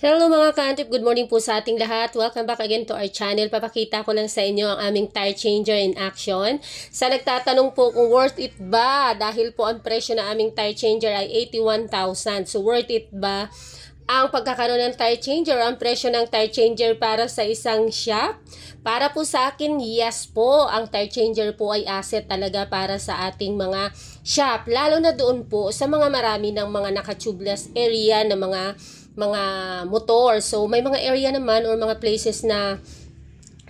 Hello mga ka-Antip, good morning po sa ating lahat. Welcome back again to our channel. Papakita ko lang sa inyo ang aming tire changer in action. Sa nagtatanong po kung worth it ba dahil po ang presyo ng aming tire changer ay 81,000. So worth it ba ang pagkakaroon ng tire changer, ang presyo ng tire changer para sa isang shop? Para po sa akin, yes po. Ang tire changer po ay asset talaga para sa ating mga shop. Lalo na doon po sa mga marami ng mga naka-tubeless area na mga motor. So, may mga area naman or mga places na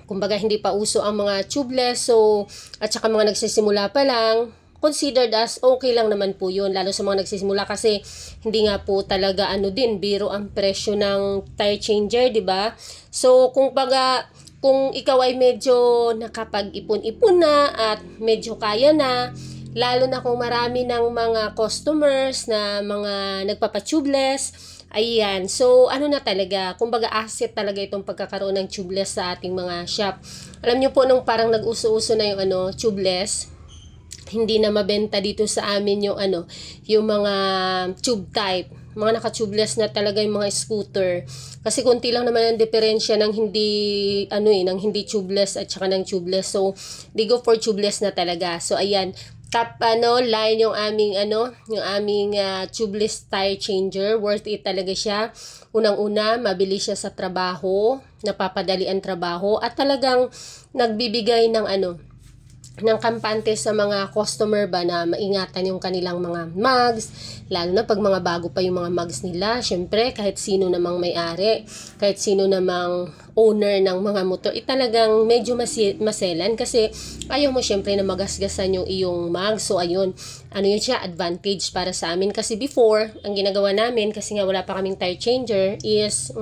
kumbaga hindi pa uso ang mga tubeless. So, at saka mga nagsisimula pa lang, considered as okay lang naman po yun. Lalo sa mga nagsisimula kasi hindi nga po talaga biro ang presyo ng tire changer, di ba? So, kung ikaw ay medyo nakapag-ipon-ipon na at medyo kaya na, lalo na kung marami ng mga customers na mga nagpapa-tubeless, ayan. So, na talaga, kumbaga asset talaga itong pagkakaroon ng tubeless sa ating mga shop. Alam niyo po, nung parang nag-uso-uso na yung tubeless, hindi na mabenta dito sa amin yung mga tube type. Mga naka-tubeless na talaga yung mga scooter. Kasi konti lang naman ang diferensya ng ng hindi tubeless at saka ng tubeless. So, they go for tubeless na talaga. So, ayan. Top line yung aming tubeless tire changer. Worth it talaga siya. Unang-una, mabilis siya sa trabaho, napapadali ang trabaho at talagang nagbibigay ng ng kampante sa mga customer ba na maingatan yung kanilang mga mugs, lalo na pag mga bago pa yung mga mugs nila. Syempre, kahit sino namang may-ari, kahit sino namang owner ng mga motor, talagang medyo maselan kasi ayaw mo syempre na magasgasan yung iyong mug. So, ayun, yun siya, advantage para sa amin. Kasi before, ang ginagawa namin, kasi nga wala pa kaming tire changer, is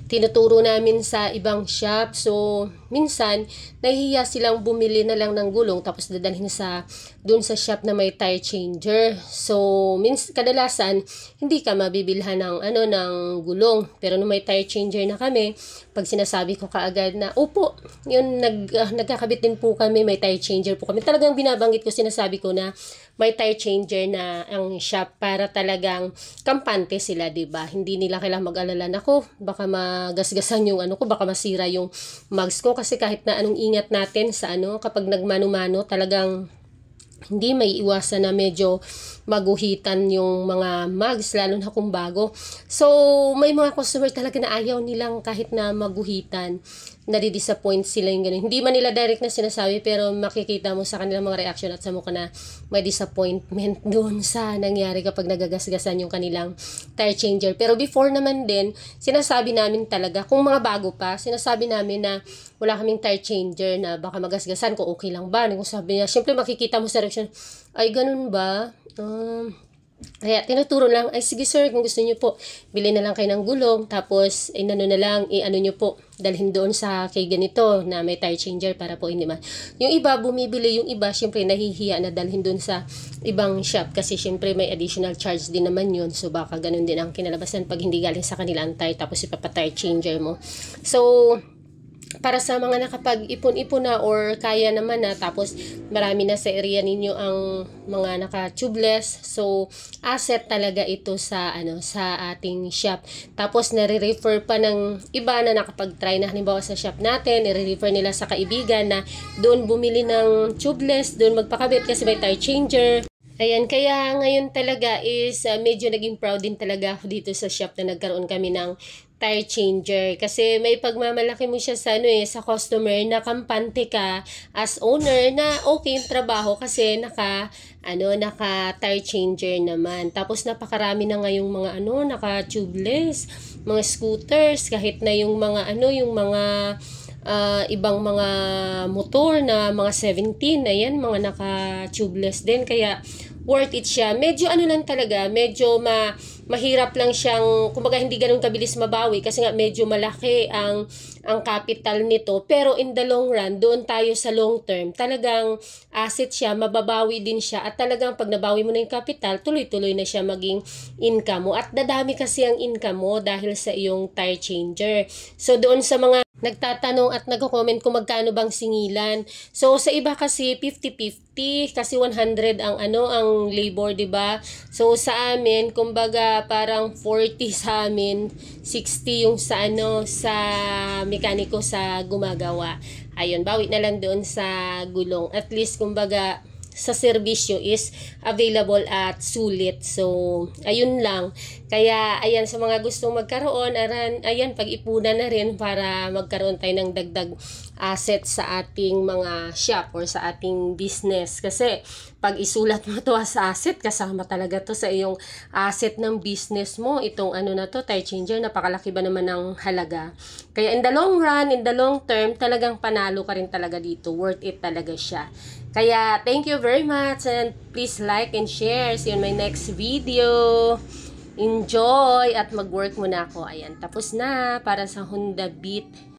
tinuturo namin sa ibang shop. So, minsan, nahihiya silang bumili na lang ng gulong tapos dadalhin dun sa shop na may tire changer. So, kadalasan, hindi ka mabibilhan ng gulong. Pero nung may tire changer na kami, pag sinasabi ko kaagad na, opo, yun, nagkakabit din po kami, may tire changer po kami. Talagang binabanggit ko, sinasabi ko na may tire changer na ang shop para talagang kampante sila, diba? Hindi nila kailangang mag-alala na ko, baka magasgasan yung baka masira yung mugs ko. Kasi kahit na anong ingat natin sa kapag nagmano-mano, talagang hindi may iwasan na medyo maguhitan yung mga mugs, lalo na kung bago. So, may mga customer talaga na ayaw nilang kahit na maguhitan. Nadi-disappoint sila yung ganun. Hindi man nila direct na sinasabi, pero makikita mo sa kanilang mga reaction at sa mukha na may disappointment doon sa nangyari kapag nagagasgasan yung kanilang tire changer. Pero before naman din, sinasabi namin talaga, kung mga bago pa, sinasabi namin na wala kaming tire changer na baka magasgasan ko, okay lang ba? Kung sabi niya, syempre makikita mo sa reaction, ay ganun ba? Kaya tinuturo lang, ay sige sir, kung gusto niyo po, bili na lang kayo ng gulong, tapos na lang, niyo po, dalhin doon sa kay ganito na may tire changer para po hindi man. Yung iba, bumibili, yung iba, syempre nahihiya na dalhin doon sa ibang shop kasi syempre may additional charge din naman yun. So baka ganun din ang kinalabasan pag hindi galing sa kanila ang tire, tapos ipapa-tire changer mo. So, para sa mga nakapag-ipon-ipon na or kaya naman na, tapos marami na sa area ninyo ang mga naka-tubeless, so asset talaga ito sa sa ating shop. Tapos nare-refer pa ng iba na nakapag-try na, halimbawa sa shop natin, nare-refer nila sa kaibigan na doon bumili ng tubeless, doon magpakabit kasi may tire changer. Ayan, kaya ngayon talaga is medyo naging proud din talaga ako dito sa shop na nagkaroon kami ng tire changer. Kasi may pagmamalaki mo siya sa sa customer na kampante ka as owner na okay yung trabaho kasi naka tire changer naman. Tapos napakarami na ngayong mga naka-tubeless, mga scooters, kahit na yung mga ibang mga motor na mga 17, ayan, mga naka-tubeless din. Kaya worth it siya. Medyo lang talaga, medyo mahirap lang siyang, kumbaga hindi ganun kabilis mabawi kasi nga medyo malaki ang capital nito. Pero in the long run, doon tayo sa long term, talagang asset siya, mababawi din siya. At talagang pag nabawi mo na yung capital, tuloy-tuloy na siya maging income mo. At dadami kasi ang income mo dahil sa iyong tire changer. So doon sa mga nagtatanong at nagko-comment kung magkano bang singilan. So sa iba kasi 50-50 kasi 100 ang ang labor, 'di ba? So sa amin kumbaga parang 40 sa amin, 60 yung sa sa mekaniko sa gumagawa. Ayun, bawi na lang doon sa gulong. At least kumbaga sa serbisyo is available at sulit. So, ayun lang. Kaya, ayan, sa mga gustong magkaroon, ayan, pag-ipunan na rin para magkaroon tayo ng dagdag asset sa ating mga shop or sa ating business. Kasi, pag isulat mo to as asset, kasama talaga to sa iyong asset ng business mo. Itong na to, tire changer, napakalaki ba naman ng halaga. Kaya in the long run, in the long term, talagang panalo ka rin talaga dito. Worth it talaga siya. Kaya, thank you very much and please like and share. See you in my next video. Enjoy at mag-work muna ako. Ayan, tapos na para sa Honda Beat